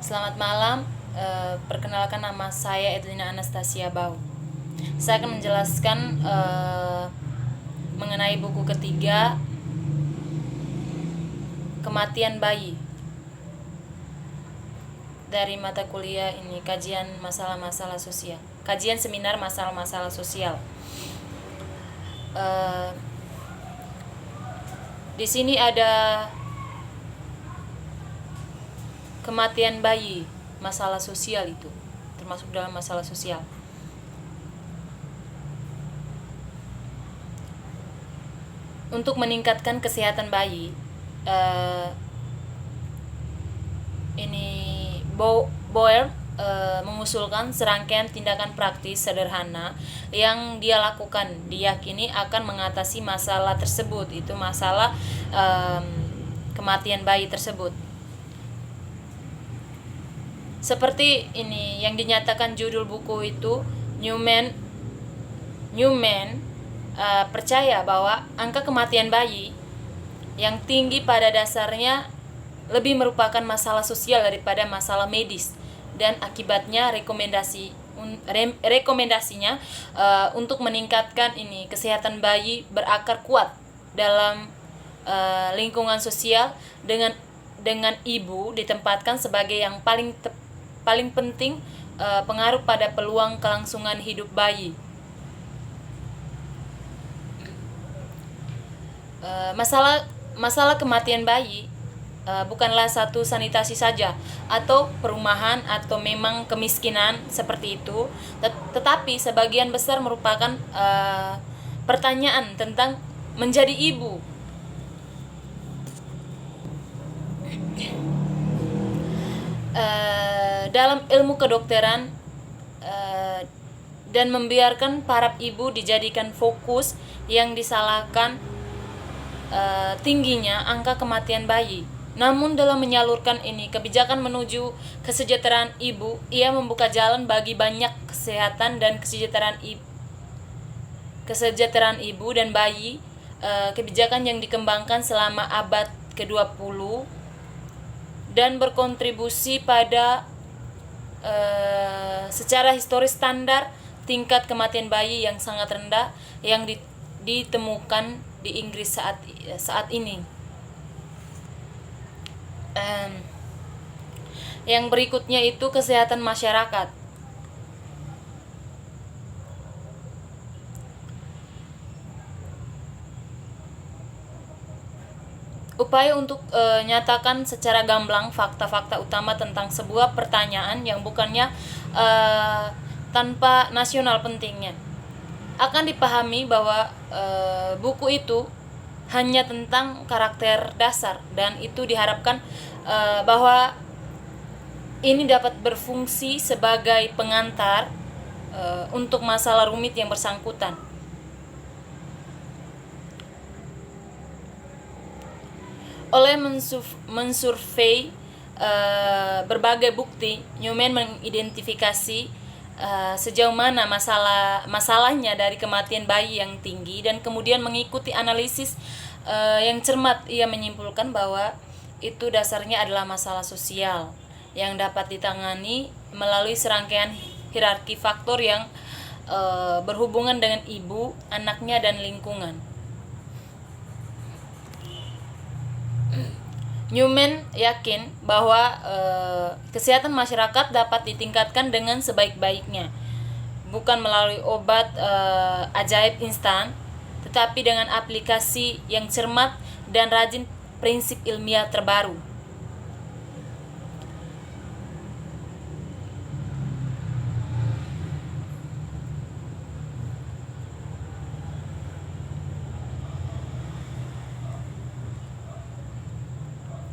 Selamat malam, perkenalkan nama saya Edlina Anastasia Bau. Saya akan menjelaskan mengenai buku ketiga, Kematian Bayi, dari mata kuliah ini, kajian masalah-masalah sosial, kajian seminar masalah-masalah sosial. Di sini ada kematian bayi, masalah sosial itu termasuk dalam masalah sosial. Untuk meningkatkan kesehatan bayi, ini Boyle mengusulkan serangkaian tindakan praktis sederhana yang dia lakukan, diyakini akan mengatasi masalah tersebut, itu masalah kematian bayi tersebut. Seperti ini yang dinyatakan judul buku itu, Newman percaya bahwa angka kematian bayi yang tinggi pada dasarnya lebih merupakan masalah sosial daripada masalah medis, dan akibatnya rekomendasinya untuk meningkatkan ini kesehatan bayi berakar kuat dalam lingkungan sosial dengan ibu ditempatkan sebagai yang paling penting pengaruh pada peluang kelangsungan hidup bayi. Masalah kematian bayi bukanlah satu sanitasi saja atau perumahan atau memang kemiskinan seperti itu, tetapi sebagian besar merupakan pertanyaan tentang menjadi ibu. Dalam ilmu kedokteran dan membiarkan para ibu dijadikan fokus yang disalahkan tingginya angka kematian bayi. Namun dalam menyalurkan ini kebijakan menuju kesejahteraan ibu, ia membuka jalan bagi banyak kesehatan dan kesejahteraan ibu dan bayi. Kebijakan yang dikembangkan selama abad ke-20 dan berkontribusi pada secara historis standar tingkat kematian bayi yang sangat rendah yang ditemukan di Inggris saat ini. Yang berikutnya itu kesehatan masyarakat. Upaya untuk nyatakan secara gamblang fakta-fakta utama tentang sebuah pertanyaan yang bukannya tanpa nasional pentingnya. Akan dipahami bahwa buku itu hanya tentang karakter dasar, dan itu diharapkan bahwa ini dapat berfungsi sebagai pengantar untuk masalah rumit yang bersangkutan. Oleh mensurvei berbagai bukti, Newman mengidentifikasi sejauh mana masalahnya dari kematian bayi yang tinggi, dan kemudian mengikuti analisis yang cermat, ia menyimpulkan bahwa itu dasarnya adalah masalah sosial yang dapat ditangani melalui serangkaian hierarki faktor yang berhubungan dengan ibu, anaknya, dan lingkungan. Newman yakin bahwa kesehatan masyarakat dapat ditingkatkan dengan sebaik-baiknya, bukan melalui obat ajaib instan, tetapi dengan aplikasi yang cermat dan rajin prinsip ilmiah terbaru.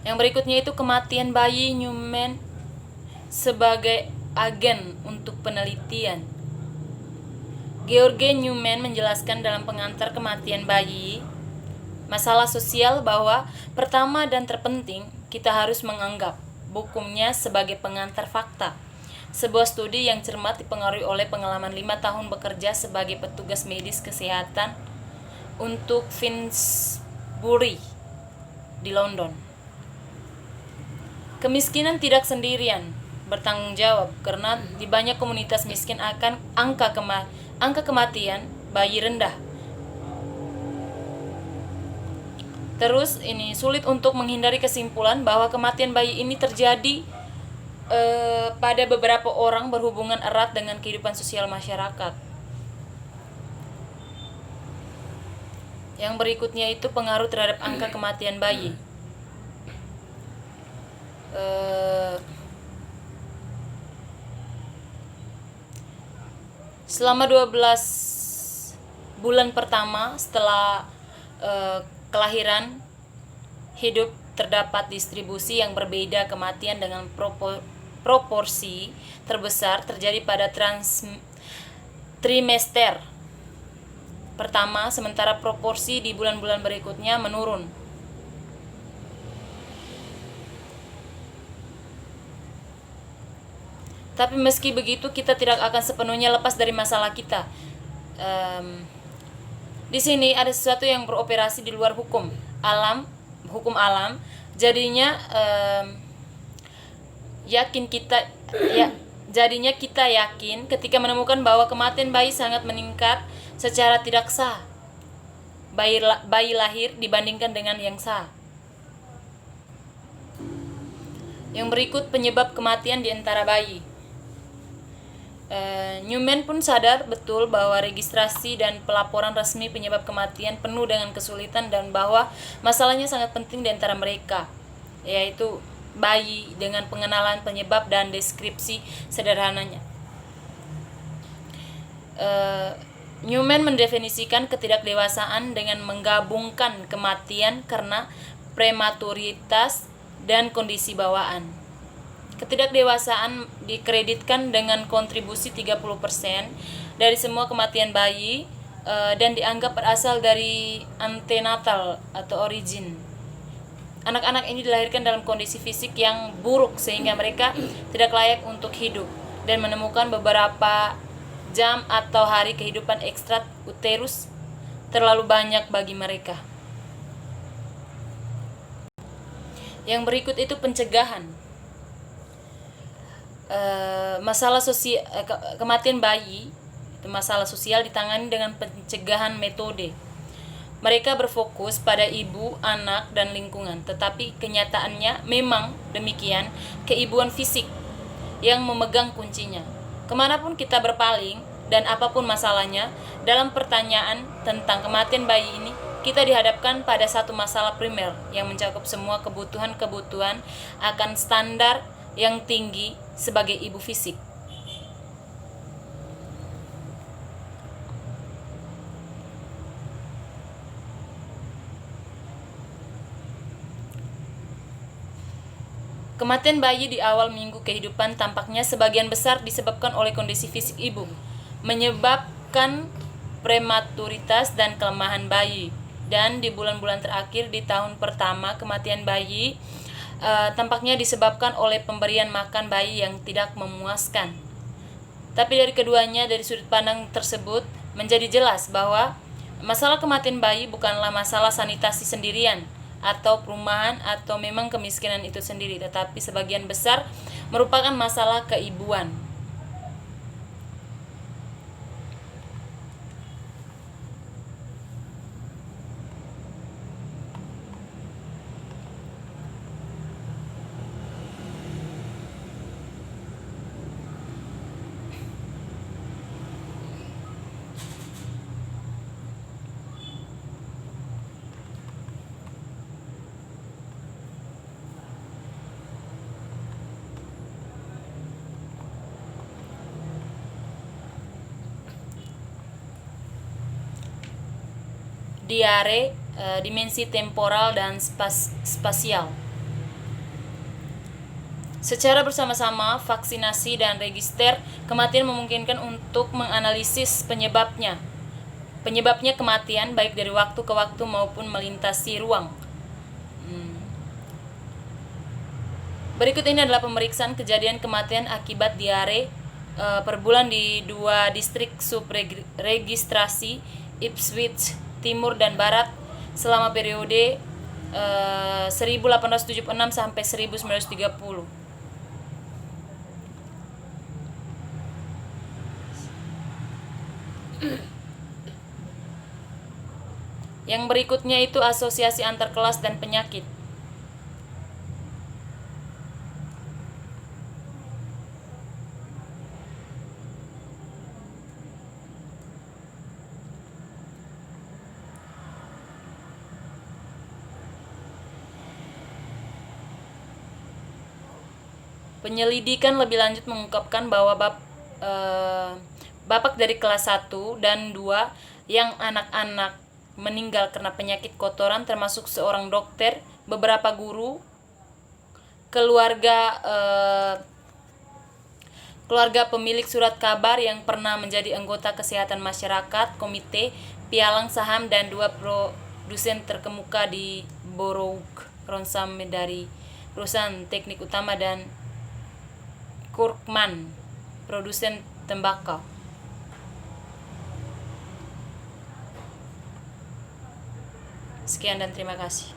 Yang berikutnya itu kematian bayi, Newman sebagai agen untuk penelitian. George Newman menjelaskan dalam pengantar kematian bayi, masalah sosial, bahwa pertama dan terpenting kita harus menganggap bukunya sebagai pengantar fakta. Sebuah studi yang cermat dipengaruhi oleh pengalaman 5 tahun bekerja sebagai petugas medis kesehatan untuk Finsbury di London. Kemiskinan tidak sendirian bertanggung jawab karena di banyak komunitas miskin akan angka kematian bayi rendah. Terus ini sulit untuk menghindari kesimpulan bahwa kematian bayi ini terjadi pada beberapa orang berhubungan erat dengan kehidupan sosial masyarakat. Yang berikutnya itu pengaruh terhadap angka kematian bayi. Selama 12 bulan pertama setelah kelahiran hidup terdapat distribusi yang berbeda kematian dengan proporsi terbesar terjadi pada trimester pertama, sementara proporsi di bulan-bulan berikutnya menurun. Tapi meski begitu kita tidak akan sepenuhnya lepas dari masalah kita. Di sini ada sesuatu yang beroperasi di luar hukum alam. Jadinya jadinya kita yakin ketika menemukan bahwa kematian bayi sangat meningkat secara tidak sah. Bayi lahir dibandingkan dengan yang sah. Yang berikut penyebab kematian di antara bayi. Newman pun sadar betul bahwa registrasi dan pelaporan resmi penyebab kematian penuh dengan kesulitan dan bahwa masalahnya sangat penting di antara mereka, yaitu bayi dengan pengenalan penyebab dan deskripsi sederhananya. Newman mendefinisikan ketidakdewasaan dengan menggabungkan kematian karena prematuritas dan kondisi bawaan. Ketidakdewasaan dikreditkan dengan kontribusi 30% dari semua kematian bayi dan dianggap berasal dari antenatal atau origin. Anak-anak ini dilahirkan dalam kondisi fisik yang buruk sehingga mereka tidak layak untuk hidup dan menemukan beberapa jam atau hari kehidupan ekstra uterus terlalu banyak bagi mereka. Yang berikut itu pencegahan. Masalah sosial kematian bayi itu masalah sosial ditangani dengan pencegahan metode. Mereka berfokus pada ibu, anak, dan lingkungan, tetapi kenyataannya memang demikian, keibuan fisik yang memegang kuncinya. Kemanapun kita berpaling dan apapun masalahnya, dalam pertanyaan tentang kematian bayi ini, kita dihadapkan pada satu masalah primer yang mencakup semua kebutuhan akan standar yang tinggi sebagai ibu fisik. Kematian bayi di awal minggu kehidupan tampaknya sebagian besar disebabkan oleh kondisi fisik ibu, menyebabkan prematuritas dan kelemahan bayi. Dan di bulan-bulan terakhir di tahun pertama kematian bayi tampaknya disebabkan oleh pemberian makan bayi yang tidak memuaskan. Tapi dari keduanya, dari sudut pandang tersebut, menjadi jelas bahwa masalah kematian bayi bukanlah masalah sanitasi sendirian atau perumahan atau memang kemiskinan itu sendiri, tetapi sebagian besar merupakan masalah keibuan. Diare, dimensi temporal dan spasial. Secara bersama-sama, vaksinasi dan register kematian memungkinkan untuk menganalisis penyebabnya kematian baik dari waktu ke waktu maupun melintasi ruang. Berikut ini adalah pemeriksaan kejadian kematian akibat diare per bulan di 2 distrik subregistrasi Ipswich Timur dan Barat selama periode 1876 sampai 1930. Yang berikutnya itu asosiasi antar kelas dan penyakit. Penyelidikan lebih lanjut mengungkapkan bahwa bapak dari kelas 1 dan 2 yang anak-anak meninggal karena penyakit kotoran termasuk seorang dokter, beberapa guru, keluarga pemilik surat kabar yang pernah menjadi anggota kesehatan masyarakat, komite, pialang saham, dan 2 produsen terkemuka di Borough Ronsam dari perusahaan teknik utama dan Kirkman, produsen tembakau. Sekian dan terima kasih.